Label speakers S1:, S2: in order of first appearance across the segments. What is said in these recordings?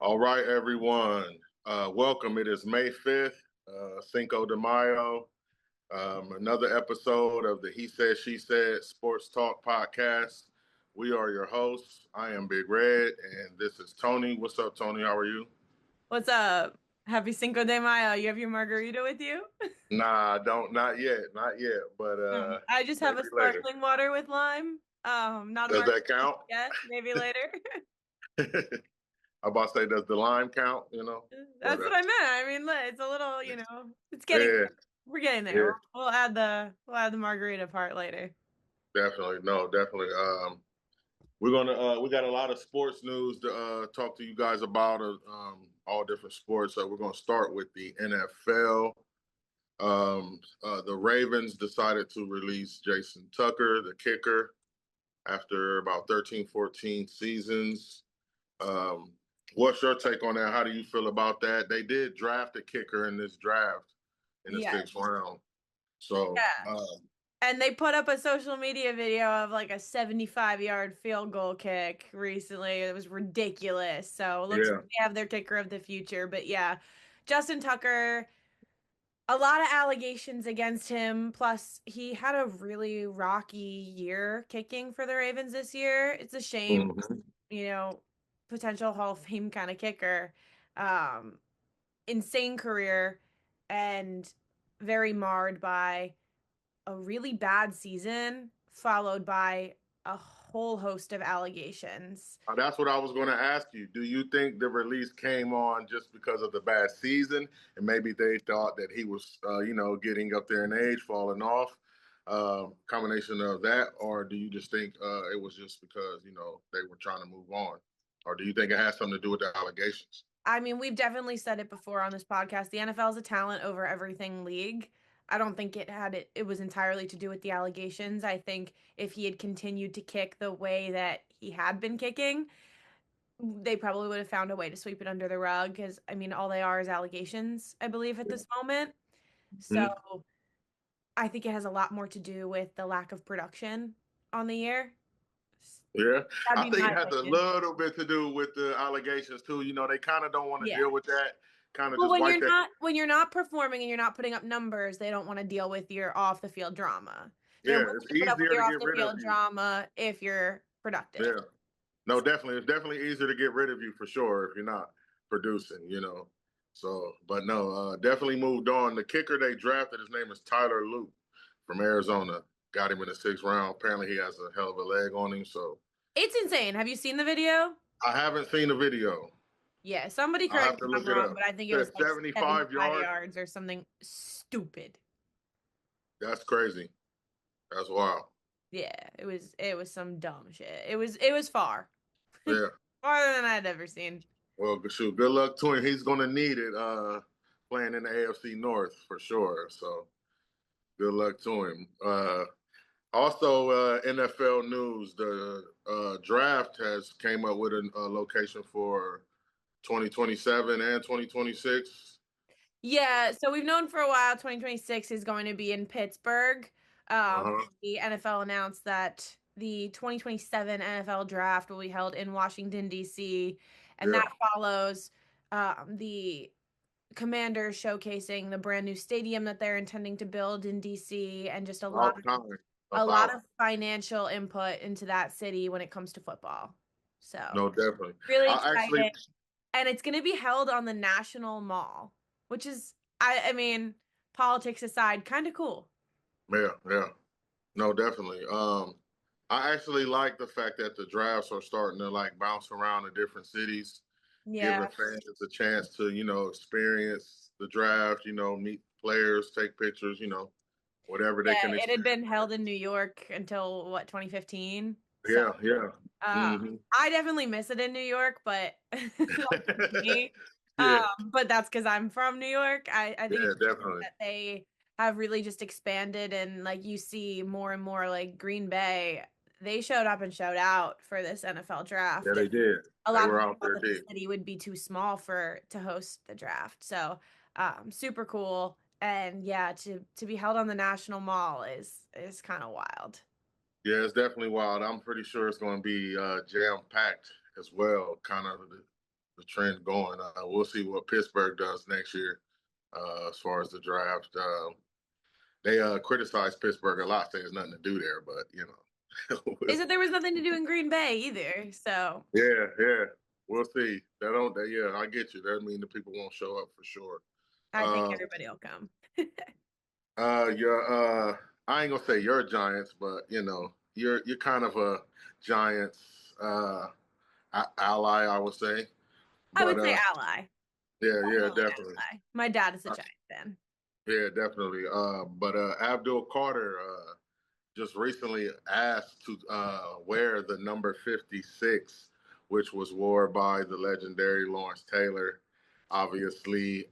S1: All right, everyone. Welcome. It is May 5th, Cinco de Mayo. Another episode of the He Said, She Said Sports Talk podcast. We are your hosts. I am Big Red, and this is Tony. What's up, Tony? How are you?
S2: What's up? Happy Cinco de Mayo. You have your margarita with you?
S1: Nah, not yet, but
S2: I just have
S1: maybe
S2: a
S1: later.
S2: sparkling water with lime. Not a
S1: Does that
S2: margarita
S1: count?
S2: yet. Maybe later.
S1: I'm about to say, does the lime count?
S2: That's what I meant. I mean, it's a little, it's getting
S1: Yeah,
S2: we're getting there.
S1: yeah,
S2: We'll add the margarita part later.
S1: definitely. No, definitely. We got a lot of sports news to talk to you guys about, all different sports. So we're gonna start with the NFL. The Ravens decided to release Jason Tucker, the kicker, after about 13, 14 seasons. What's your take on that? How do you feel about that? They did draft a kicker in this draft in the
S2: Yeah.
S1: sixth round. So
S2: Yeah. And they put up a social media video of like a 75-yard field goal kick recently. It was ridiculous. So it looks
S1: yeah.
S2: like they have their kicker of the future. But yeah, Justin Tucker, a lot of allegations against him. Plus, he had a really rocky year kicking for the Ravens this year. It's a shame,
S1: Mhm.
S2: you know, potential Hall of Fame kind of kicker. Um, Insane career and very marred by a really bad season followed by a whole host of allegations.
S1: That's what I was going to ask you. Do you think the release came on just because of the bad season, and maybe they thought that he was, getting up there in age, falling off? Combination of that, or do you just think it was just because they were trying to move on, or do you think it has something to do with the allegations?
S2: I mean, we've definitely said it before on this podcast. The NFL is a talent over everything league. I don't think it was entirely to do with the allegations. I think if he had continued to kick the way that he had been kicking, they probably would have found a way to sweep it under the rug because I mean all they are is allegations, I believe, at this moment. So
S1: Mm-hmm.
S2: I think it has a lot more to do with the lack of production on the year.
S1: Yeah,
S2: That'd
S1: I
S2: be
S1: think
S2: my
S1: it has a
S2: opinion.
S1: little bit to do with the allegations too. They kind of don't want to
S2: Yeah.
S1: deal with that. Kind of
S2: Well,
S1: just wipe that.
S2: when you're not performing and you're not putting up numbers, they don't want to deal with your off the field drama. They're
S1: Yeah,
S2: willing
S1: it's
S2: to put up with
S1: easier
S2: your
S1: to
S2: off
S1: get
S2: the
S1: rid of
S2: field
S1: you.
S2: drama if you're productive.
S1: Yeah. No, definitely. It's definitely easier to get rid of you for sure if you're not producing. So, but no, definitely moved on. The kicker they drafted, his name is Tyler Luke from Arizona. Got him in the sixth round. Apparently, he has a hell of a leg on him. So,
S2: It's insane. Have you seen the video?
S1: I haven't seen the video.
S2: Yeah, somebody
S1: I'll
S2: correct
S1: have
S2: me
S1: to
S2: if I'm
S1: look it
S2: wrong,
S1: up.
S2: but I think it was
S1: Said
S2: like
S1: 75
S2: 75
S1: yards.
S2: yards or something stupid.
S1: That's crazy. That's wild.
S2: Yeah, it was some dumb shit. It was far.
S1: Yeah.
S2: Farther than I'd ever seen.
S1: Well, shoot. Good luck to him. He's going to need it playing in the AFC North for sure. So, good luck to him. Also, NFL news: the draft has came up with a location for 2027 and 2026.
S2: Yeah, so we've known for a while 2026 is going to be in Pittsburgh.
S1: Uh-huh.
S2: The NFL announced that the 2027 NFL draft will be held in Washington, D.C., and
S1: Yeah,
S2: that follows the Commanders showcasing the brand new stadium that they're intending to build in DC and just
S1: about time.
S2: a lot
S1: About
S2: of financial input into that city when it comes to football. So,
S1: no, definitely.
S2: really
S1: I actually,
S2: excited. And it's going to be held on the National Mall, which is I mean, politics aside, kind of cool.
S1: yeah. No, definitely. I actually like the fact that the drafts are starting to like bounce around to different cities, giving
S2: Yeah.
S1: fans a chance to, experience the draft, meet players, take pictures, whatever they
S2: Yeah,
S1: can
S2: it had
S1: experience.
S2: been held in New York until what, 2015? So,
S1: Yeah. Hmm.
S2: I definitely miss it in New York, but that's me.
S1: Yeah,
S2: But that's because I'm from New York. I think
S1: yeah,
S2: it's cool
S1: definitely.
S2: that they have really just expanded and like you see more and more like Green Bay. They showed up and showed out for this NFL
S1: Yeah,
S2: draft.
S1: they did.
S2: A
S1: They
S2: lot of
S1: were
S2: people
S1: out
S2: thought
S1: there
S2: that the
S1: deep.
S2: city would be too small to host the draft. So super cool. And yeah, to be held on the National Mall is kind of wild.
S1: Yeah, it's definitely wild. I'm pretty sure it's going to be jam packed as well. Kind of the trend going. We'll see what Pittsburgh does next year as far as the draft. They criticize Pittsburgh a lot, saying there's nothing to do there, but
S2: They said there was nothing to do in Green Bay either. So
S1: yeah, we'll see. Yeah, I get you. That mean the people won't show up for sure.
S2: I think everybody will come.
S1: I ain't gonna say you're Giants, but you're kind of a Giants ally, I would say.
S2: I
S1: But
S2: would say ally.
S1: yeah,
S2: Definitely
S1: definitely.
S2: ally. My dad is a Giants fan.
S1: Yeah, definitely. But Abdul Carter just recently asked to wear the number 56, which was worn by the legendary Lawrence Taylor. Obviously,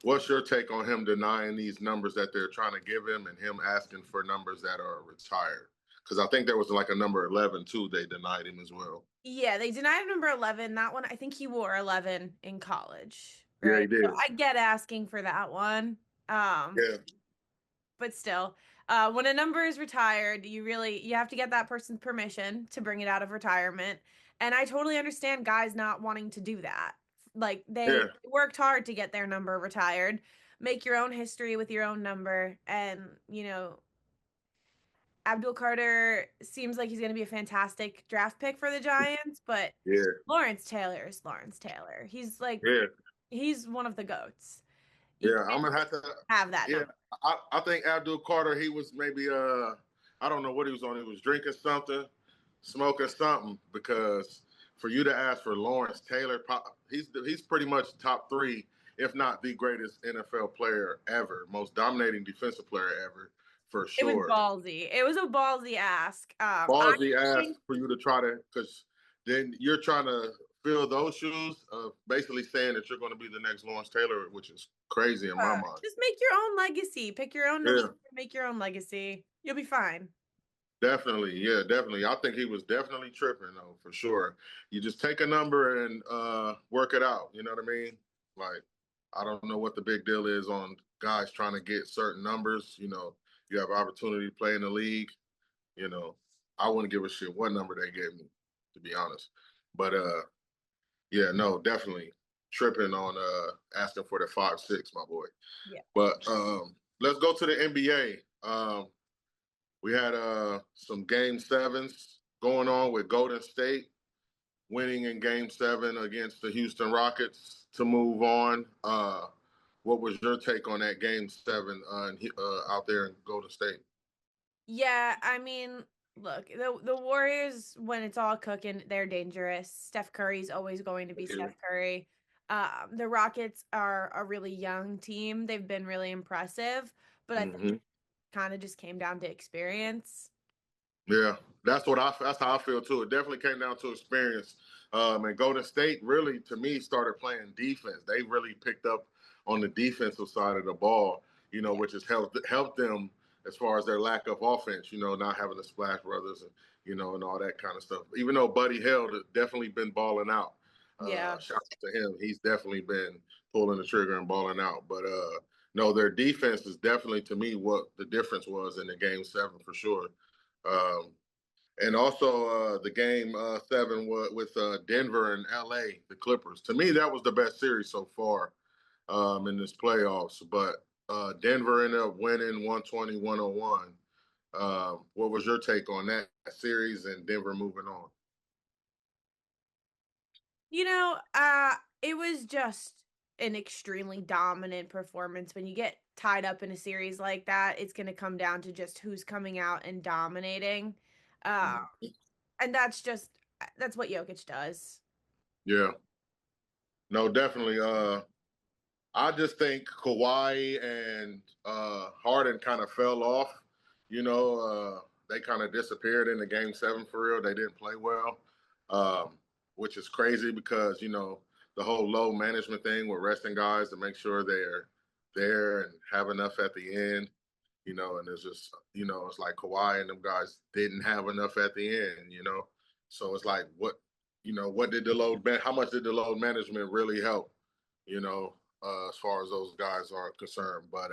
S1: what's your take on him denying these numbers that they're trying to give him, and him asking for numbers that are retired? Because I think there was like a number 11 too. They denied him as well.
S2: Yeah, they denied number 11. That one, I think he wore 11 in college,
S1: Yeah,
S2: right?
S1: he
S2: So
S1: did.
S2: I get asking for that one.
S1: Yeah,
S2: But still, when a number is retired, you have to get that person's permission to bring it out of retirement. And I totally understand guys not wanting to do that. Like they
S1: yeah,
S2: worked hard to get their number retired. Make your own history with your own number. And, Abdul Carter seems like he's going to be a fantastic draft pick for the Giants, but
S1: yeah,
S2: Lawrence Taylor is Lawrence Taylor.
S1: yeah,
S2: He's one of the goats. You
S1: yeah. I'm
S2: can't
S1: gonna have to.
S2: have that
S1: Yeah,
S2: number.
S1: I think Abdul Carter. He was maybe I don't know what he was on. He was drinking something, smoking something. Because for you to ask for Lawrence Taylor, he's pretty much top three, if not the greatest NFL player ever, most dominating defensive player ever, for
S2: It was
S1: sure.
S2: ballsy. It was a ballsy ask. I
S1: Ballsy ass
S2: think
S1: for you to try to, because then you're trying to fill those shoes of basically saying that you're going to be the next Lawrence Taylor, which is crazy in my mind.
S2: just make your own legacy. Pick your own number,
S1: Yeah.
S2: make your own legacy. You'll be fine.
S1: Definitely, yeah, definitely. I think he was definitely tripping though, for sure. You just take a number and work it out. You know what I mean? Like, I don't know what the big deal is on guys trying to get certain numbers. You have opportunity to play in the league. I wouldn't give a shit what number they gave me, to be honest. But yeah, no, definitely tripping on asking for the 5'6", my boy.
S2: Yeah.
S1: But let's go to the NBA. We had some game sevens going on with Golden State winning in game 7 against the Houston Rockets to move on. What was your take on that game 7 out there in Golden State?
S2: Yeah, I mean, look, the Warriors, when it's all cooking, they're dangerous. Steph Curry's always going to be
S1: Yeah.
S2: Steph Curry. The Rockets are a really young team. They've been really impressive, but I think
S1: Mm-hmm.
S2: it kind of just came down to experience.
S1: Yeah, that's how I feel too. It definitely came down to experience. And Golden State really, to me, started playing defense. They really picked up on the defensive side of the ball,
S2: Yeah.
S1: which has helped them as far as their lack of offense. Not having the Splash Brothers and and all that kind of stuff. Even though Buddy Hield has definitely been balling out.
S2: Yeah.
S1: Shout out to him. He's definitely been pulling the trigger and balling out. But no, their defense is definitely to me what the difference was in the game 7 for sure. Um, and also the game 7 with Denver and LA, the Clippers. To me, that was the best series so far in this playoffs. But Denver ended up winning 120-101. What was your take on that series and Denver moving on?
S2: It was just an extremely dominant performance. When you get tied up in a series like that, it's going to come down to just who's coming out and dominating. Uh,
S1: Mm-hmm.
S2: and that's what Jokic does.
S1: Yeah, no, definitely. I just think Kawhi and Harden kind of fell off. They kind of disappeared in the game 7 for real. They didn't play well, which is crazy because the whole load management thing with resting guys to make sure they're there and have enough at the end. And it's just it's like Kawhi and them guys didn't have enough at the end. So it's like what did the load? How much did the load management really help? As far as those guys are concerned. But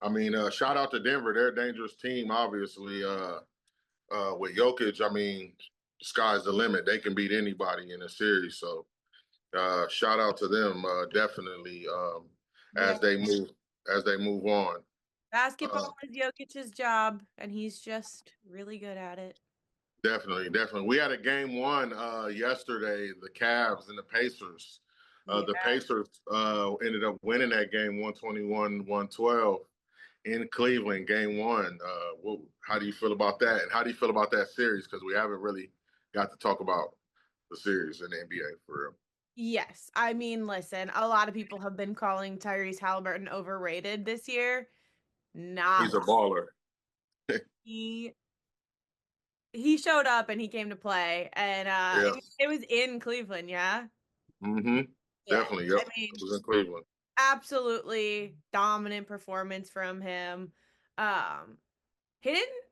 S1: I mean, shout out to Denver. They're a dangerous team, obviously. With Jokic, I mean, the sky's the limit. They can beat anybody in a series. So Shout out to them, definitely,
S2: Yeah.
S1: as they move on.
S2: Basketball
S1: Uh,
S2: is Jokic's job, and he's just really good at it.
S1: Definitely, definitely. We had a game one yesterday, the Cavs and the Pacers.
S2: Yeah.
S1: The Pacers ended up winning that game 121-112 in Cleveland, game one. How do you feel about that? And how do you feel about that series? Because we haven't really got to talk about the series in the NBA for real.
S2: Yes. I mean, listen, a lot of people have been calling Tyrese Halliburton overrated this year. Not
S1: He's a baller.
S2: he he showed up and he came to play, and
S1: Yeah.
S2: it was in Cleveland, yeah.
S1: Mm-hmm.
S2: Yeah.
S1: Definitely. Yep.
S2: I
S1: It
S2: mean,
S1: was in Cleveland.
S2: absolutely dominant performance from him. Um he didn't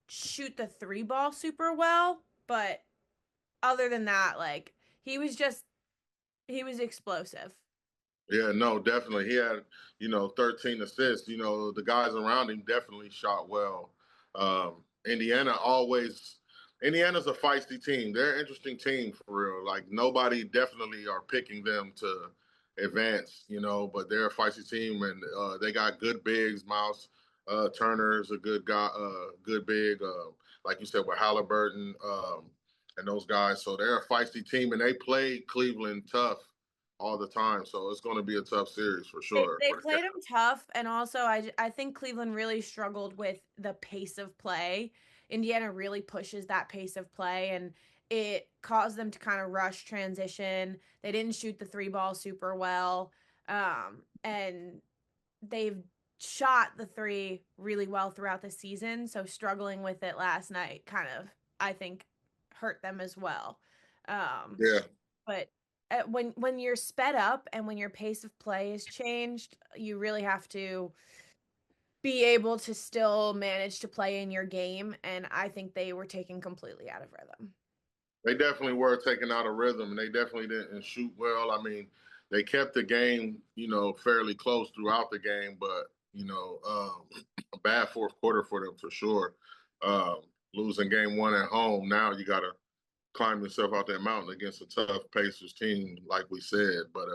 S2: shoot the three ball super well, but other than that, like he was explosive.
S1: Yeah, no, definitely. He had, 13 assists. The guys around him definitely shot well. Um, Indiana's a feisty team. They're an interesting team for real. Like nobody definitely are picking them to advance, but they're a feisty team and they got good bigs. Miles Turner's a good guy, good big, like you said, with Halliburton and those guys. So they're a feisty team and they played Cleveland tough all the time. So it's going to be a tough series for sure.
S2: They played him tough, and also I think Cleveland really struggled with the pace of play. Indiana really pushes that pace of play, and it caused them to kind of rush transition. They didn't shoot the three ball super well, and they've shot the three really well throughout the season. So struggling with it last night kind of, I think, hurt them as well. Um,
S1: Yeah,
S2: but when you're sped up and when your pace of play is changed, you really have to be able to still manage to play in your game. And I think they were taken completely out of rhythm.
S1: they definitely were taken out of rhythm and they definitely didn't shoot well. I mean, they kept the game, fairly close throughout the game, but, a bad fourth quarter for them for sure. Um, Losing game one at home, now you got to climb yourself out that mountain against a tough Pacers team, like we said. But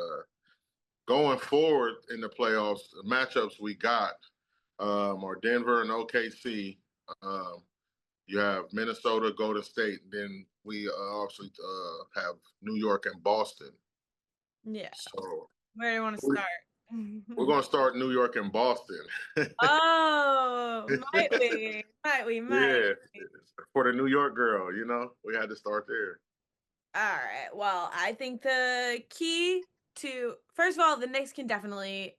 S1: going forward in the playoffs, the matchups we got are Denver and OKC. Um, you have Minnesota, Golden State. Then we obviously have New York and Boston.
S2: Yeah.
S1: So
S2: Where do you want to
S1: we-
S2: start?
S1: we're going to start New York and Boston.
S2: Oh, might we? Might we? Might
S1: Yeah,
S2: we?
S1: for the New York girl, we had to start there.
S2: All right. Well, I think the key to first of all, the Knicks can definitely.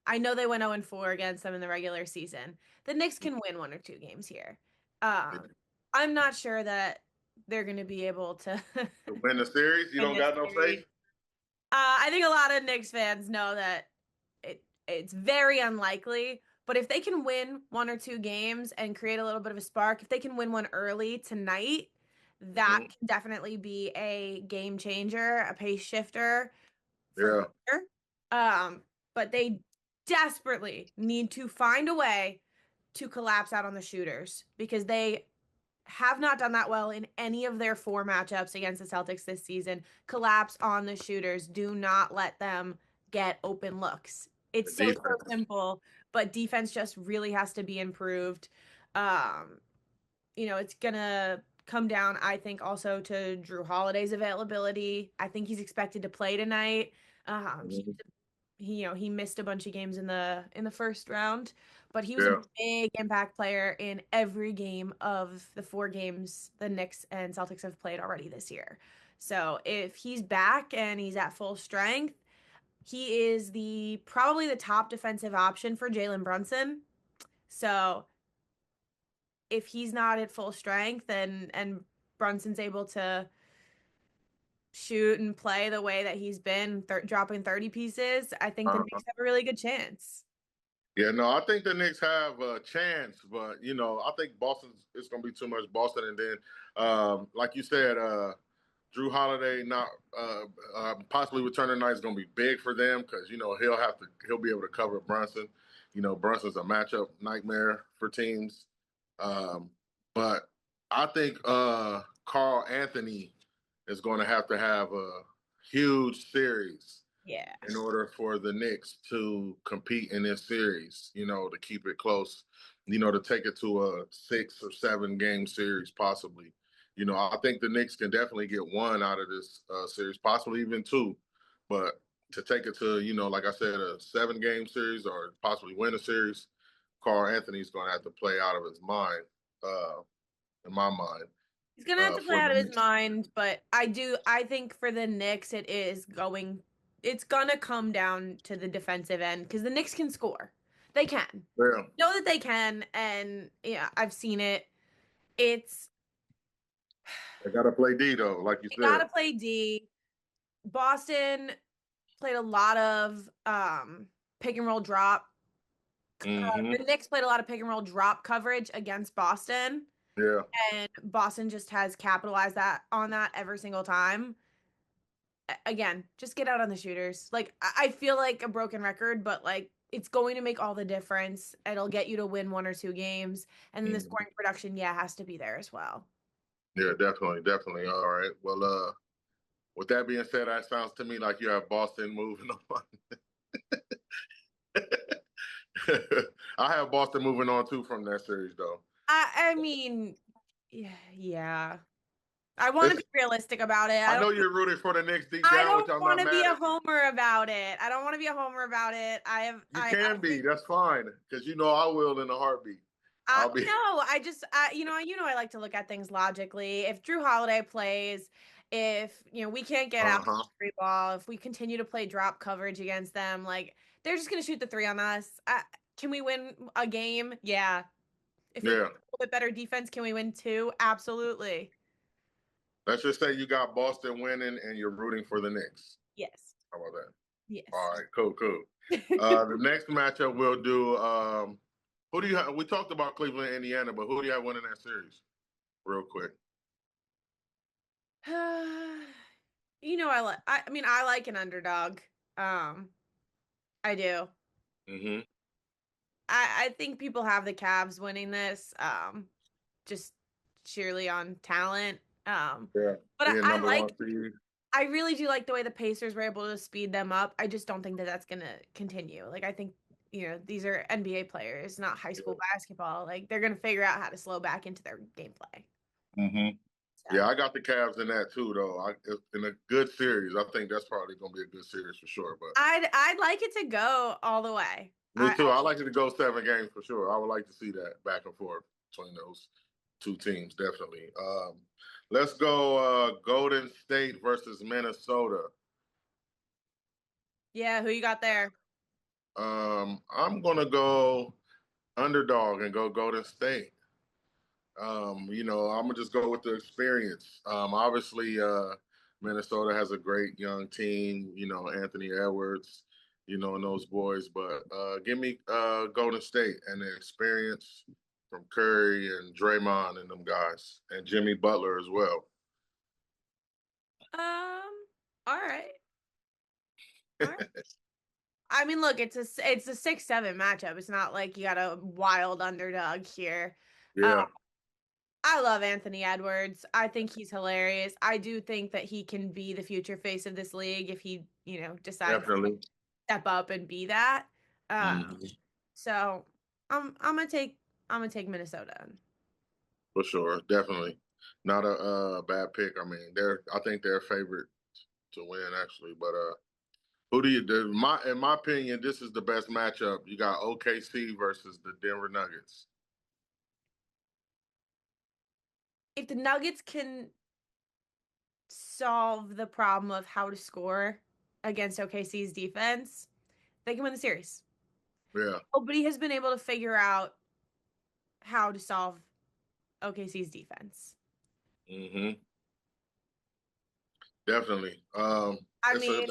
S2: I know they went 0-4 against them in the regular season. The Knicks can win one or two games here. Um, I'm not sure that they're going to be able to
S1: To win the series, you
S2: win
S1: don't
S2: this
S1: got no
S2: series.
S1: faith?
S2: I think a lot of Knicks fans know that it's very unlikely. But if they can win one or two games and create a little bit of a spark, if they can win one early tonight, that
S1: Mm-hmm.
S2: can definitely be a game changer, a pace shifter for
S1: Yeah,
S2: sure. Um, but they desperately need to find a way to collapse out on the shooters because they have not done that well in any of their four matchups against the Celtics this season. Collapse on the shooters. Do not let them get open looks.
S1: the
S2: It's so
S1: defense.
S2: simple, but defense just really has to be improved. Um, it's gonna come down, I think, also to Drew Holiday's availability. I think he's expected to play tonight.
S1: Mm-hmm.
S2: He missed a bunch of games in the first round, but he was a
S1: Yeah.
S2: big impact player in every game of the four games the Knicks and Celtics have played already this year. So if he's back and he's at full strength, he is the probably the top defensive option for Jalen Brunson. So if he's not at full strength and Brunson's able to shoot and play the way that he's been dropping 30 pieces, I think the
S1: Uh,
S2: Knicks have a really good chance.
S1: Yeah, no, I think the Knicks have a chance, but I think Boston's it's gonna be too much Boston, and then like you said, Drew Holiday not possibly returning tonight is gonna be big for them because he'll be able to cover Brunson. Brunson's a matchup nightmare for teams, but I think Carl Anthony is going to have huge series
S2: Yeah.
S1: in order for the Knicks to compete in this series, to keep it close, to take it to a 6 or 7 game series, possibly. I think the Knicks can definitely get one out of this series, possibly even two. But to take it to, like I said, a 7 game series or possibly win a series, Carl Anthony's going to have to play out of his mind, in my mind.
S2: He's gonna have to play
S1: For
S2: out
S1: the
S2: of his
S1: Knicks.
S2: mind, but I think for the Knicks, it's gonna come down to the defensive end because the Knicks can score. They can.
S1: Yeah.
S2: Know that they can, and yeah, I've seen it. It's
S1: They got to play D, though, like you
S2: they
S1: said.
S2: gotta play D. Boston played a lot of pick and roll drop.
S1: Mm-hmm.
S2: The Knicks played a lot of pick and roll drop coverage against Boston.
S1: Yeah.
S2: And Boston just has capitalized on that every single time. Again, just get out on the shooters. Like I feel like a broken record, but like it's going to make all the difference. It'll get you to win 1 or 2 games, and then the
S1: Mhm.
S2: scoring production, yeah, has to be there as well.
S1: Yeah, definitely, definitely. All right. Well, with that being said, that sounds to me like you have Boston moving on. I have Boston moving on too from that series, though.
S2: I mean, yeah. I want to
S1: It's,
S2: be realistic about it.
S1: I know you're rooting for the Knicks deep
S2: I
S1: down,
S2: don't
S1: which I'm
S2: want
S1: not
S2: to be
S1: mad
S2: a
S1: at you.
S2: homer about it. I don't want to be a homer about it.
S1: You can be. That's fine, because I will in a heartbeat. I'll be.
S2: No, I like to look at things logically. If Drew Holiday plays, if we can't get out
S1: Uh-huh.
S2: the free ball, if we continue to play drop coverage against them, like they're just gonna shoot the 3 on us. Can we win a game? Yeah. If we play
S1: Yeah.
S2: a little bit better defense, can we win 2? Absolutely.
S1: Let's just say you got Boston winning and you're rooting for the Knicks.
S2: Yes.
S1: How about that?
S2: Yes.
S1: All right. Cool. Cool. The next matchup we'll do. Who do you have? We talked about Cleveland, Indiana, but who do you have winning that series? Real quick.
S2: I like an underdog. I do.
S1: Mm-hmm.
S2: I think people have the Cavs winning this, just sheerly on talent.
S1: Yeah.
S2: But
S1: Being number one seed.
S2: I really do like the way the Pacers were able to speed them up. I just don't think that that's gonna continue. Like I think these are NBA players, not high school basketball. Like they're gonna figure out how to slow back into their gameplay.
S1: Mm-hmm.
S2: So.
S1: Yeah, I got the Cavs in that too, though. In a good series, I think that's probably going to be a good series for sure. But
S2: I'd like it to go all the way.
S1: me too. I like it to go 7 games for sure. I would like to see that back and forth between those 2 teams, definitely. Let's go Golden State versus Minnesota.
S2: Yeah, who you got there?
S1: I'm going to go underdog and go Golden State. I'm gonna just go with the experience. Obviously, Minnesota has a great young team. Anthony Edwards, and those boys. But give me Golden State and the experience from Curry and Draymond and them guys, and Jimmy Butler as well.
S2: All right. All right. I mean, look, it's a 6-7 matchup. It's not like you got a wild underdog here.
S1: Yeah,
S2: I love Anthony Edwards. I think he's hilarious. I do think that he can be the future face of this league if he, decides to
S1: definitely.
S2: step up and be that.
S1: Mm-hmm.
S2: So I'm gonna take Minnesota.
S1: For sure, definitely. Not a bad pick. I mean, I think they're a favorite to win actually, but who do you do? In my opinion, this is the best matchup. You got OKC versus the Denver Nuggets.
S2: If the Nuggets can solve the problem of how to score against OKC's defense, they can win the series.
S1: Yeah.
S2: Nobody has been able to figure out how to solve OKC's defense.
S1: Mm-hmm. Definitely.
S2: I mean,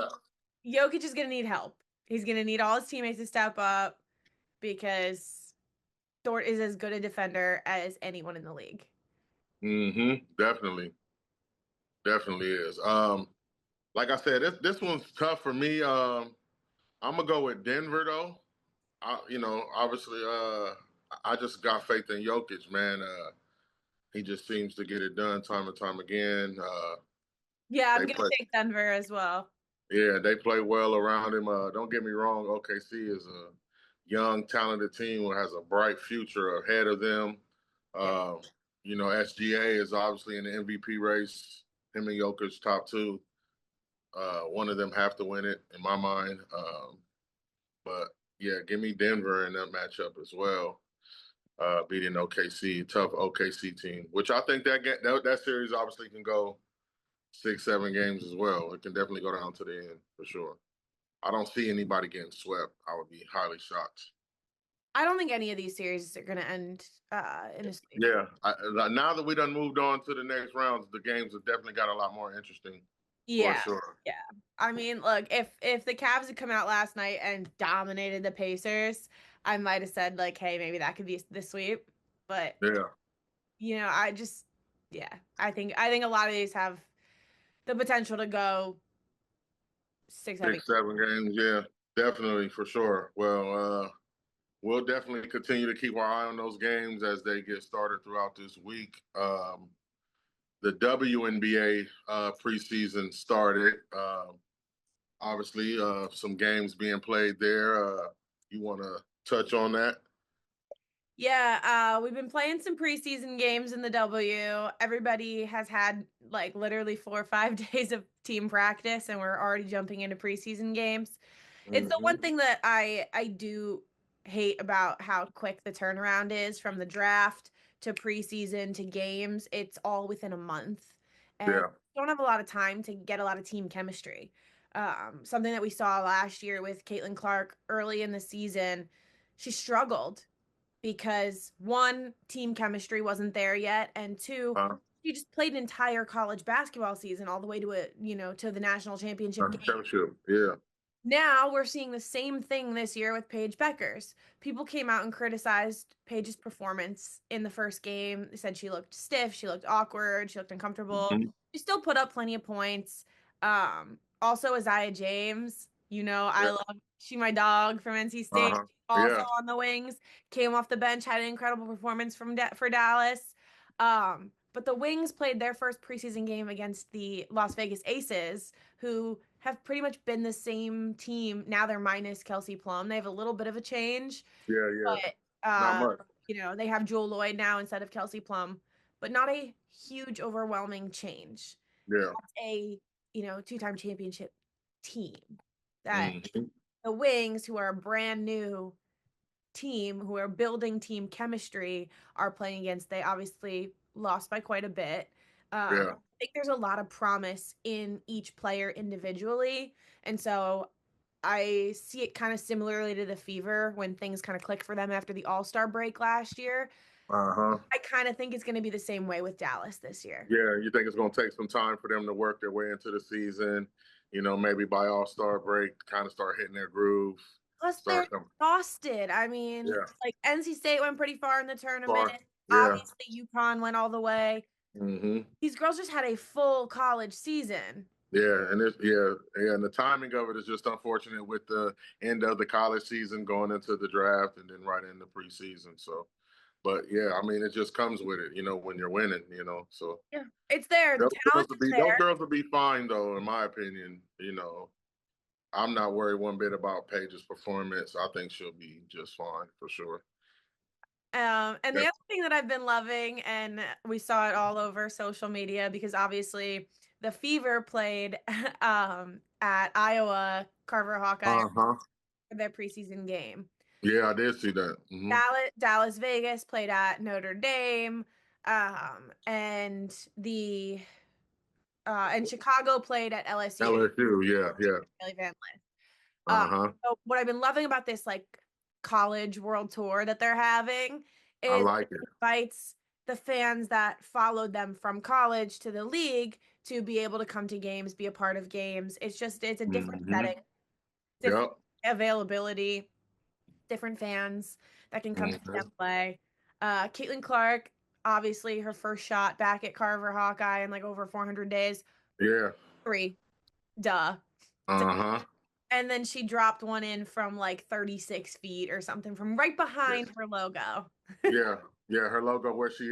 S2: Jokic is going to need help. He's going to need all his teammates to step up because Dort is as good a defender as anyone in the league.
S1: Mm-hmm. Definitely. Definitely is. Like I said, this one's tough for me. I'm gonna go with Denver though. Obviously, I just got faith in Jokic, man. He just seems to get it done time and time again.
S2: Yeah, I'm
S1: They
S2: going
S1: play.
S2: to take Denver as well.
S1: Yeah, they play well around him. Don't get me wrong, OKC is a young, talented team who has a bright future ahead of them.
S2: Yeah.
S1: Um, SGA is obviously in the MVP race. Him and Jokic top two. One of them have to win it in my mind. But yeah, give me Denver in that matchup as well. Beating OKC, tough OKC team, which I think that series obviously can go 6, 7 games as well. It can definitely go down to the end for sure. I don't see anybody getting swept. I would be highly shocked.
S2: I don't think any of these series are going to end in a sweep.
S1: Yeah, now that we done moved on to the next rounds, the games have definitely got a lot more interesting for
S2: Yeah.
S1: sure.
S2: Yeah. I mean, look, if the Cavs had come out last night and dominated the Pacers, I might have said like, hey, maybe that could be the sweep. But
S1: Yeah,
S2: I just yeah, I think a lot of these have the potential to go 6, 7.
S1: 6, 7 games. Yeah, definitely for sure. Well, we'll definitely continue to keep our eye on those games as they get started throughout this week. The WNBA preseason started. Obviously, some games being played there. You want to touch on that?
S2: Yeah, we've been playing some preseason games in the W. Everybody has had like literally 4 or 5 days of team practice, and we're already jumping into preseason games. It's the one
S1: Mm-hmm.
S2: thing that I do hate about how quick the turnaround is from the draft to preseason to games. It's all within a month, and
S1: Yeah.
S2: don't have a lot of time to get a lot of team chemistry. Something that we saw last year with Caitlin Clark early in the season, she struggled because one, team chemistry wasn't there yet, and two,
S1: Uh,
S2: she just played an entire college basketball season all the way to to the national championship game.
S1: Championship. Yeah.
S2: Now we're seeing the same thing this year with Paige Beckers. People came out and criticized Paige's performance in the first game. They said she looked stiff, she looked awkward, she looked uncomfortable.
S1: Mm-hmm.
S2: She still put up plenty of points. Also Isaiah James, I
S1: Yeah.
S2: love she my dog from NC State.
S1: Uh-huh.
S2: Also
S1: Yeah.
S2: on the wings, came off the bench, had an incredible performance for Dallas. But the Wings played their first preseason game against the Las Vegas Aces, who have pretty much been the same team. Now they're minus Kelsey Plum. They have a little bit of a change,
S1: Yeah. Yeah.
S2: but
S1: Not much.
S2: they have Jewel Lloyd now instead of Kelsey Plum, but not a huge, overwhelming change.
S1: Yeah.
S2: That's a two-time championship team that
S1: Mm-hmm.
S2: the Wings, who are a brand new team, who are building team chemistry, are playing against. They obviously lost by quite a bit.
S1: Yeah.
S2: I think there's a lot of promise in each player individually. And so I see it kind of similarly to the Fever when things kind of click for them after the All-Star break last year.
S1: Uh-huh.
S2: I kind of think it's going to be the same way with Dallas this year.
S1: Yeah. You think it's going to take some time for them to work their way into the season? Maybe by All-Star break, kind of start hitting their groove.
S2: Plus, they're
S1: Start coming.
S2: exhausted. I mean,
S1: Yeah.
S2: like NC State went pretty far in the tournament.
S1: Far. Yeah.
S2: Obviously, UConn went all the way.
S1: Mm-hmm.
S2: These girls just had a full college season.
S1: Yeah, and the timing of it is just unfortunate with the end of the college season going into the draft and then right into preseason. So, but yeah, I mean, it just comes with it, when you're winning, So
S2: Yeah, it's there. The talent is
S1: those
S2: there.
S1: girls will be fine though, in my opinion. I'm not worried one bit about Paige's performance. I think she'll be just fine for sure.
S2: And the
S1: Yeah.
S2: other thing that I've been loving, and we saw it all over social media because obviously the Fever played at Iowa Carver Hawkeye
S1: Uh-huh.
S2: for their preseason game.
S1: Yeah, I did see that.
S2: Dallas Vegas played at Notre Dame, and and Chicago played at LSU.
S1: LSU, yeah, yeah.
S2: Really Van Lith.
S1: Uh-huh.
S2: So what I've been loving about this like college world tour that they're having
S1: I
S2: is
S1: like
S2: it
S1: it.
S2: invites the fans that followed them from college to the league to be able to come to games, be a part of games. It's a different
S1: Mm-hmm.
S2: setting, different
S1: Yep.
S2: availability, different fans that can come see
S1: Mm-hmm.
S2: them play. Caitlin Clark, obviously her first shot back at Carver Hawkeye in like over 400 days.
S1: Yeah.
S2: Three, duh.
S1: Uh-huh.
S2: And then she dropped one in from like 36 feet or something from right behind
S1: Yes.
S2: her logo.
S1: Yeah. Yeah. Her logo where she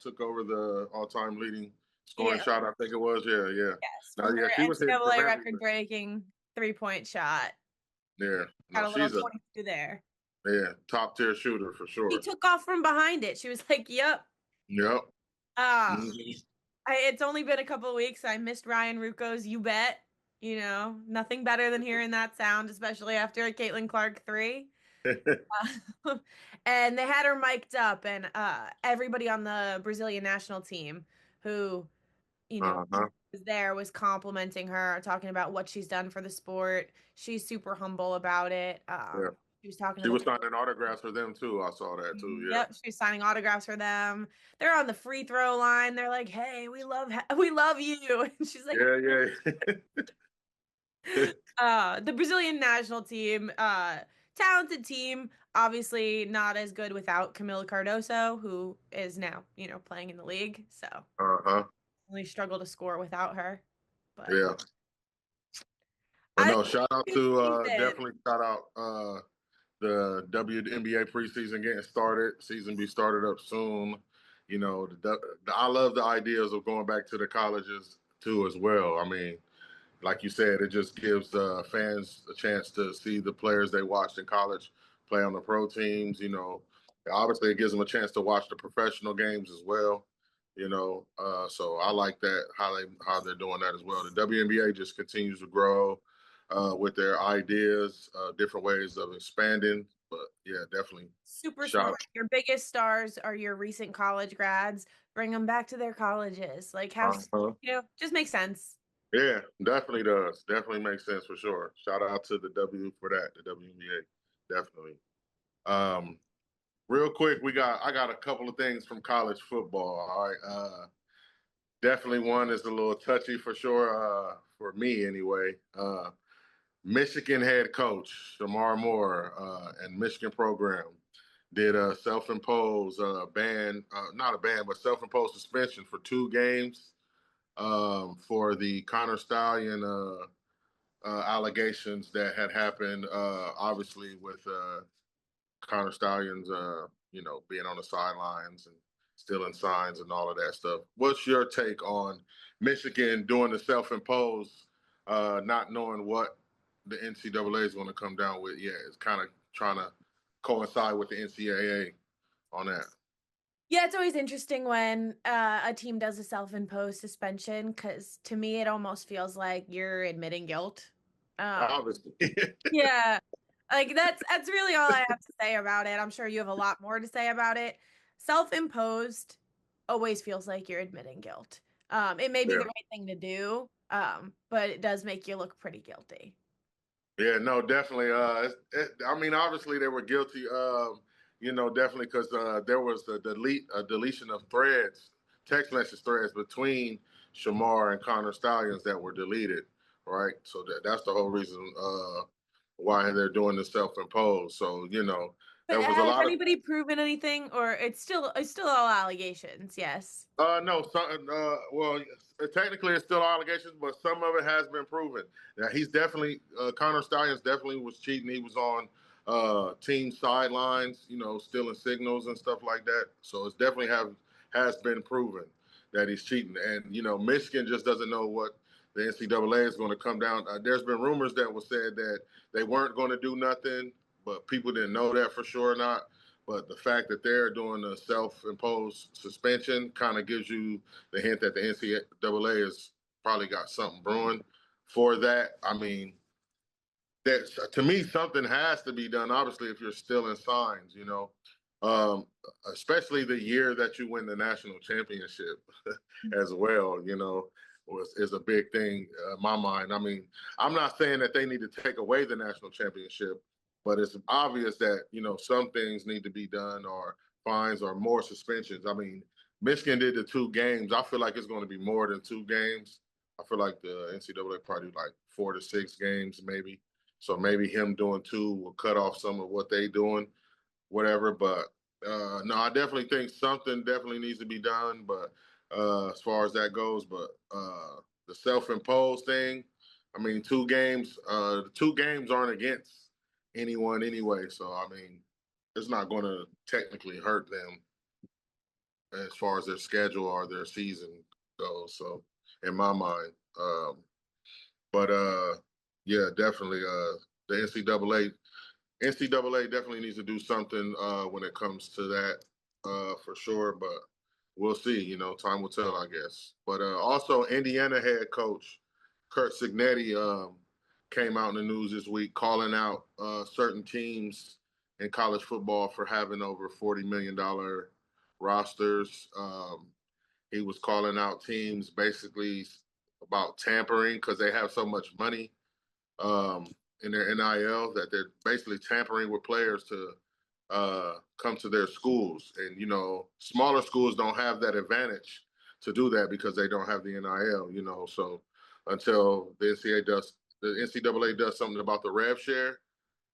S1: took over the all-time leading Scoring
S2: Yeah,
S1: shot, I think it was. Yeah, yeah.
S2: yes,
S1: No,
S2: from
S1: yeah, she
S2: her
S1: was hitting from
S2: NCAA
S1: everywhere.
S2: record-breaking three-point shot.
S1: Yeah.
S2: Got
S1: No,
S2: a little
S1: she's a
S2: 22 there.
S1: top tier shooter for
S2: She
S1: sure.
S2: took off from behind it. She was like, "Yep."
S1: Yep.
S2: Ah,
S1: Mhm.
S2: it's only been a couple of weeks. I missed Ryan Rucco's "You Bet." You know, nothing better than hearing that sound, especially after a Caitlin Clark three. And they had her mic'd up, and everybody on the Brazilian national team who, you know,
S1: Uh-huh.
S2: was there was complimenting her, talking about what she's done for the sport. She's super humble about it.
S1: Yeah.
S2: She was talking to
S1: She
S2: the
S1: was signing autographs for them too. I saw that too. Yeah.
S2: Yep, she's signing autographs for them. They're on the free throw line. They're like, "Hey, we love you." And she's like,
S1: Yeah, yeah.
S2: the Brazilian national team, talented team, obviously not as good without Camila Cardoso, who is now, playing in the league. So
S1: Uh-huh.
S2: really struggle to score without her. But
S1: Yeah. But
S2: I
S1: no, shout out
S2: think
S1: to
S2: season.
S1: definitely shout out the WNBA preseason getting started. Season be started up soon. You know, I love the ideas of going back to the colleges too as well. I mean, like you said, it just gives fans a chance to see the players they watched in college play on the pro teams. You know, obviously it gives them a chance to watch the professional games as well. You know, so I like that how they're doing that as well. The WNBA just continues to grow with their ideas, different ways of expanding. But yeah, definitely
S2: Super smart.
S1: shout.
S2: Your biggest stars are your recent college grads. Bring them back to their colleges. Like,
S1: Uh-huh.
S2: just makes sense.
S1: Yeah, definitely does. Definitely makes sense for sure. Shout out to the W for that, the WNBA. Definitely. Um, Real quick, I got a couple of things from college football. All right. Definitely one is a little touchy for sure, for me anyway. Michigan head coach Shamar Moore and Michigan program did a self-imposed ban, not a ban, but self-imposed suspension for 2 games for the Connor Stallion allegations that had happened, obviously with Connor Stallion's, being on the sidelines and stealing signs and all of that stuff. What's your take on Michigan doing the self-imposed, not knowing what the NCAA is going to come down with? Yeah, it's kind of trying to coincide with the NCAA on that.
S2: Yeah, it's always interesting when a team does a self-imposed suspension because to me it almost feels like you're admitting guilt.
S1: Obviously.
S2: Yeah, like that's really all I have to say about it. I'm sure you have a lot more to say about it. Self-imposed always feels like you're admitting guilt. It may be
S1: Yeah.
S2: the right thing to do, but it does make you look pretty guilty.
S1: Yeah, no, definitely. I mean, obviously they were guilty. Definitely because there was a deletion of threads, text message threads between Shamar and Connor Stallions that were deleted, right? So that's the whole reason why they're doing the self-imposed. So
S2: But
S1: there was a
S2: has
S1: lot of
S2: anybody proven anything, or it's still all allegations? Yes.
S1: no, well, technically it's still allegations, but some of it has been proven. Now he's definitely Connor Stallions definitely was cheating. He was on team sidelines, stealing signals and stuff like that. So it's definitely has been proven that he's cheating. And Michigan just doesn't know what the NCAA is going to come down. There's been rumors that was said that they weren't going to do nothing, but people didn't know that for sure or not. But the fact that they're doing a self-imposed suspension kind of gives you the hint that the NCAA has probably got something brewing for that. I mean, to me, something has to be done. Obviously, if you're still in signs, um, especially the year that you win the national championship as well, is a big thing in my mind. I mean, I'm not saying that they need to take away the national championship, but it's obvious that, some things need to be done or fines or more suspensions. I mean, Michigan did the 2 games. I feel like it's going to be more than 2 games. I feel like the NCAA probably like 4 to 6 games, maybe. So maybe him doing 2 will cut off some of what they doing, whatever. But no, I definitely think something definitely needs to be done. But as far as that goes, but the self-imposed thing, I mean, 2 games, the 2 games aren't against anyone anyway. So I mean, it's not going to technically hurt them as far as their schedule or their season goes. So in my mind, but yeah, definitely the NCAA definitely needs to do something when it comes to that for sure. But we'll see. You know, time will tell, I guess. But also, Indiana head coach Kurt Signetti came out in the news this week calling out certain teams in college football for having over $40 million rosters. He was calling out teams basically about tampering because they have so much money um, in their NIL that they're basically tampering with players to come to their schools. And, you know, smaller schools don't have that advantage to do that because they don't have the NIL, you know. So until the NCAA does something about the rev share,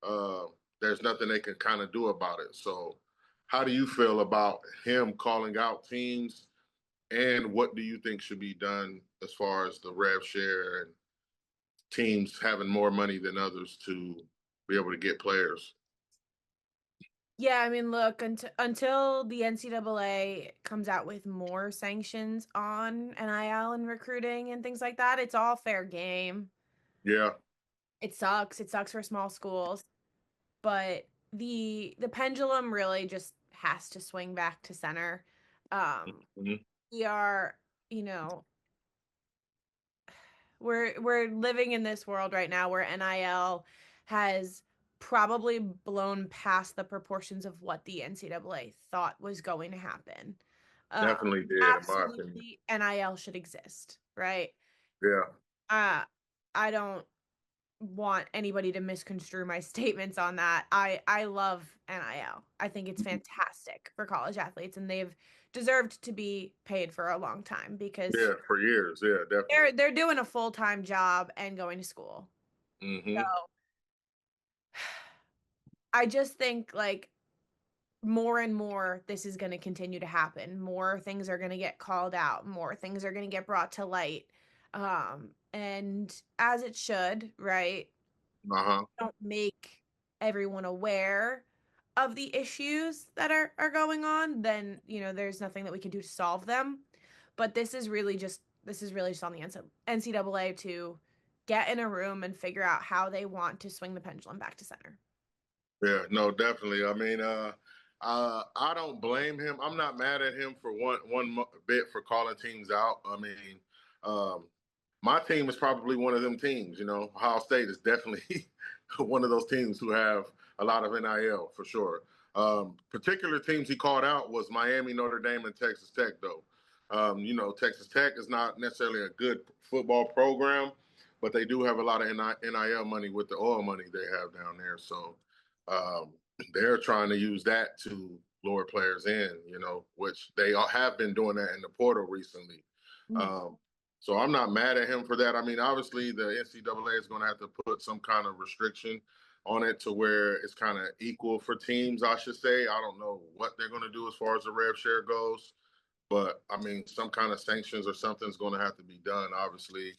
S1: uh, there's nothing they can kind of do about it. So how do you feel about him calling out teams, and what do you think should be done as far as the rev share and teams having more money than others to be able to get players?
S2: Yeah, I mean, look, until the NCAA comes out with more sanctions on NIL and recruiting and things like that, it's all fair game.
S1: Yeah.
S2: It sucks. It sucks for small schools, but the pendulum really just has to swing back to center.
S1: Mhm.
S2: We are, you know, we're living in this world right now where NIL has probably blown past the proportions of what the NCAA thought was going to happen.
S1: Definitely did, in my opinion.
S2: Absolutely, NIL should exist, right?
S1: Yeah.
S2: Uh, I don't want anybody to misconstrue my statements on that. I love NIL. I think it's fantastic for college athletes, and they've deserved to be paid for a long time because
S1: Yeah, for years. Yeah, definitely.
S2: they're doing a full-time job and going to school. So
S1: Hmm.
S2: I just think like more and more this is going to continue to happen. More things are going to get called out, more things are going to get brought to light. And as it should, right?
S1: Uh-huh.
S2: Don't make everyone aware of the issues that are going on, then there's nothing that we can do to solve them. But this is really just on the NCAA to get in a room and figure out how they want to swing the pendulum back to center.
S1: Yeah, no, definitely. I mean, I don't blame him. I'm not mad at him for one bit for calling teams out. I mean, um, my team is probably one of them teams. You know, Ohio State is definitely one of those teams who have a lot of NIL for sure. Particular teams he called out was Miami, Notre Dame, and Texas Tech, though. You know, Texas Tech is not necessarily a good football program, but they do have a lot of NIL money with the oil money they have down there. So um, they're trying to use that to lure players in, you know, which they have been doing that in the portal recently.
S2: Mm.
S1: Um, so I'm not mad at him for that. I mean, obviously the NCAA is going to have to put some kind of restriction on it to where it's kind of equal for teams, I should say. I don't know what they're going to do as far as the rev share goes. But I mean, some kind of sanctions or something's going to have to be done, obviously,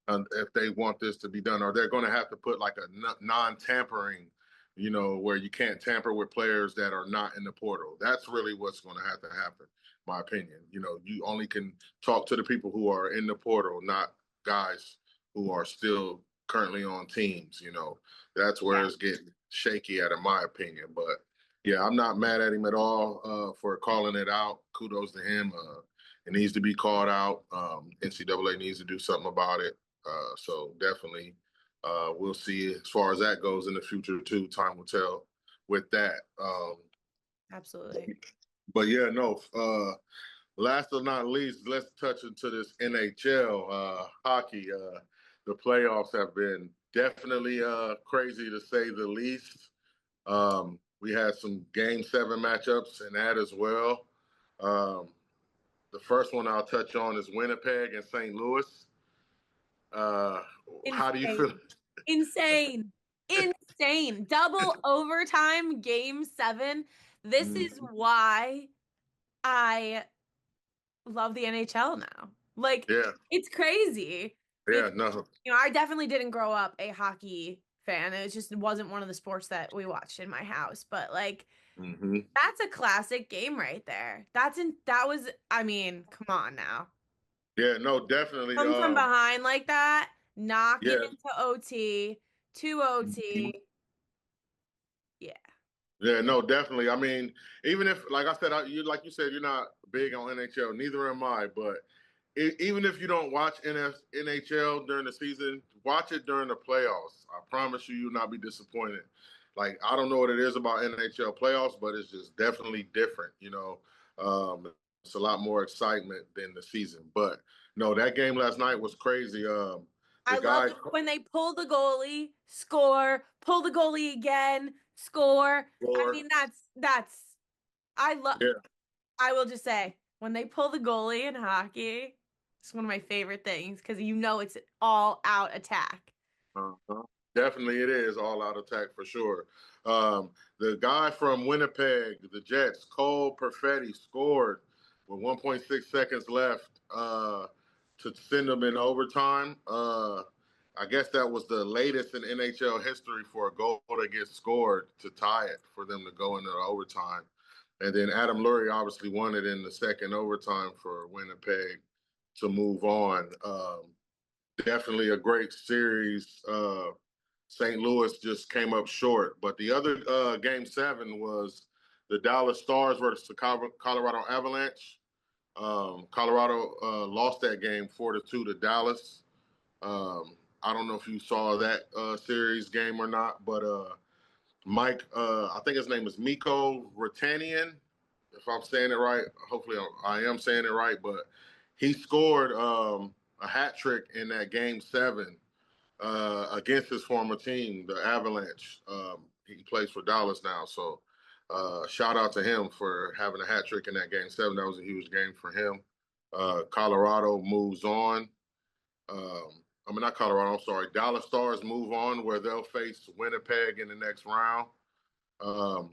S1: if they want this to be done, or they're going to have to put like a non-tampering, you know, where you can't tamper with players that are not in the portal. That's really what's going to have to happen, my opinion. You know, you only can talk to the people who are in the portal, not guys who are still currently on teams. You know, that's where
S2: Yeah,
S1: it's getting shaky, in my opinion. But yeah, I'm not mad at him at all for calling it out. Kudos to him. It needs to be called out. NCAA needs to do something about it. So definitely, we'll see as far as that goes in the future too. Time will tell with that.
S2: absolutely.
S1: But yeah, no. Last but not least, let's touch into this NHL hockey. The playoffs have been definitely crazy to say the least. We had some Game 7 matchups in that as well. Um, the first one I'll touch on is Winnipeg and St. Louis. Uh, how do you feel?
S2: Insane. Insane. Insane. Double overtime game 7. This is
S1: Mhm.
S2: why I love the NHL now. Like,
S1: Yeah,
S2: it's crazy.
S1: yeah, no,
S2: I definitely didn't grow up a hockey fan. It wasn't one of the sports that we watched in my house. But like,
S1: hmm
S2: that's a classic game right there. That was, I mean, come on now.
S1: Yeah, no, definitely.
S2: Come from behind like that, knock it
S1: Yeah.
S2: into OT, to OT. Yeah.
S1: Yeah, no, definitely. I mean, even if, like I said, like you said, you're not big on NHL. Neither am I. But even if you don't watch NHL during the season, watch it during the playoffs. I promise you, you'll not be disappointed. Like I don't know what it is about NHL playoffs, but it's just definitely different. It's a lot more excitement than the season. But no, that game last night was crazy. The
S2: I love
S1: guy
S2: it when they pull the goalie, score, pull the goalie again, score. I
S1: scored.
S2: mean, that's I love
S1: Yeah.
S2: I will just say, when they pull the goalie in hockey, it's one of my favorite things because you know it's all out attack.
S1: Uh-huh. Definitely, it is all out attack for sure. The guy from Winnipeg, the Jets, Cole Perfetti, scored with 1.6 seconds left to send them in overtime. I guess that was the latest in NHL history for a goal to get scored to tie it for them to go into overtime. And then Adam Lurie obviously won it in the second overtime for Winnipeg to move on. Definitely a great series. St. Louis just came up short. But the other game 7 was the Dallas Stars versus the Colorado Avalanche. Colorado lost that game 4-2 to Dallas. I don't know if you saw that series game or not, but Mike, I think his name is Mikko Ratanian, if I'm saying it right. Hopefully I am saying it right, but he scored a hat trick in that game 7 against his former team, the Avalanche. He plays for Dallas now, so shout out to him for having a hat trick in that game 7. That was a huge game for him. Colorado moves on. Not Colorado. I'm sorry. Dallas Stars move on where they'll face Winnipeg in the next round. Um,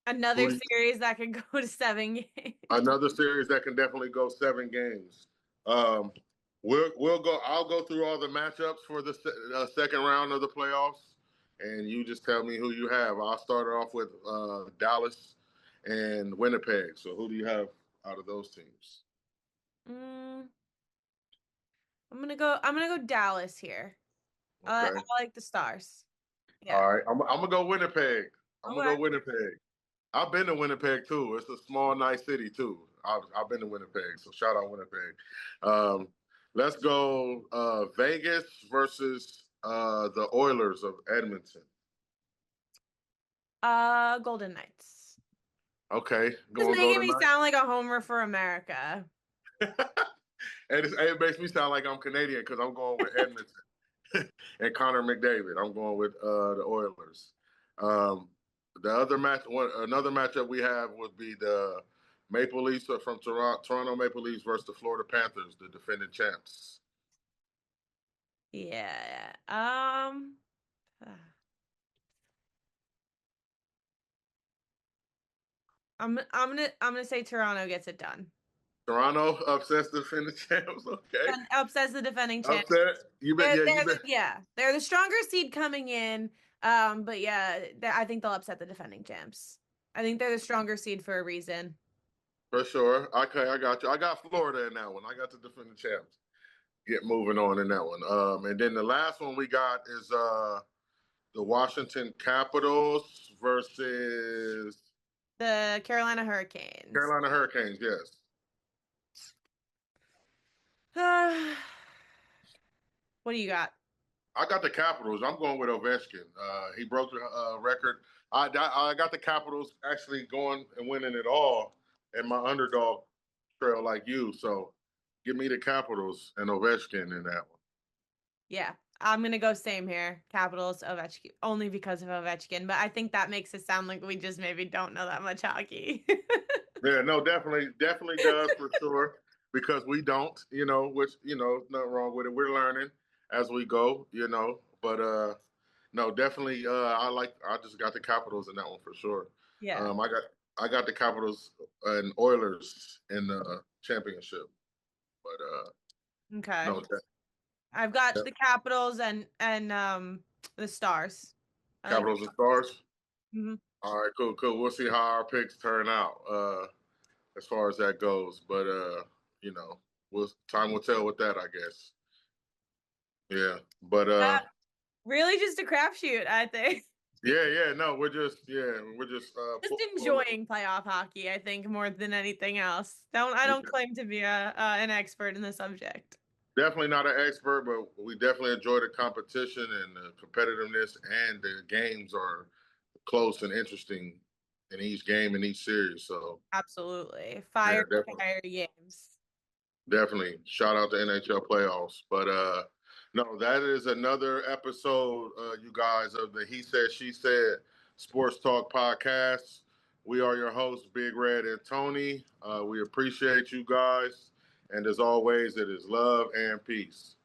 S2: Another series that could go to 7 games.
S1: Another series that can definitely go 7 games. Um, we'll go. I'll go through all the matchups for the second round of the playoffs, and you just tell me who you have. I'll start it off with Dallas and Winnipeg. So who do you have out of those teams?
S2: I'm gonna go Dallas here. I
S1: Okay.
S2: like the Stars. Yeah.
S1: All right. I'm gonna go Winnipeg. I'm gonna
S2: Okay.
S1: go Winnipeg. I've been to Winnipeg too. It's a small, nice city too. I've been to Winnipeg, so shout out Winnipeg. Um, let's go Vegas versus the Oilers of Edmonton.
S2: Golden Knights.
S1: Okay,
S2: Just
S1: going
S2: making
S1: Golden
S2: me sound like a homer for America.
S1: Knights. And it makes me sound like I'm Canadian because I'm going with Edmonton and Connor McDavid. I'm going with the Oilers. Um, another matchup we have would be the Maple Leafs from Toronto Maple Leafs versus the Florida Panthers, the defending champs.
S2: Yeah. I'm gonna say Toronto gets it done.
S1: Toronto upsets the defending champs. Okay,
S2: And upsets the defending champs.
S1: upset. You bet. Yeah, you bet.
S2: They're the stronger seed coming in. But yeah, I think they'll upset the defending champs. I think they're the stronger seed for a reason.
S1: For sure. Okay, I got you. I got Florida in that one. I got the defending champs. Get moving on in that one. And then the last one we got is the Washington Capitals versus
S2: The Carolina Hurricanes.
S1: Carolina Hurricanes. Yes,
S2: What do you got?
S1: I got the Capitals. I'm going with Ovechkin. He broke the record. I got the Capitals actually going and winning it all in my underdog trail like you. So give me the Capitals and Ovechkin in that one.
S2: Yeah, I'm gonna go same here. Capitals, Ovechkin, only because of Ovechkin. But I think that makes it sound like we just maybe don't know that much hockey.
S1: Yeah, no, definitely does for sure because we don't, which nothing wrong with it. We're learning as we go, but no, definitely I just got the Capitals in that one for sure.
S2: Yeah.
S1: I got the Capitals and Oilers in the championship, but
S2: Okay.
S1: no,
S2: I've got the Capitals and the Stars. I like.
S1: Capitals and Stars.
S2: Mhm.
S1: All right, cool. We'll see how our picks turn out as far as that goes, but you know, time will tell with that, I guess. Yeah, but
S2: really just a crapshoot, I think.
S1: yeah, no, we're just
S2: Just enjoying playoff hockey, I think, more than anything else. I don't claim to be an expert in the subject.
S1: Definitely not an expert, but we definitely enjoy the competition and the competitiveness, and the games are close and interesting in each game and each series. So
S2: Absolutely.
S1: yeah,
S2: Fire
S1: definitely.
S2: games.
S1: Definitely. Shout out to NHL playoffs. But no, that is another episode, you guys, of the He Said, She Said Sports Talk podcast. We are your hosts, Big Red and Toni. We appreciate you guys. And as always, it is love and peace.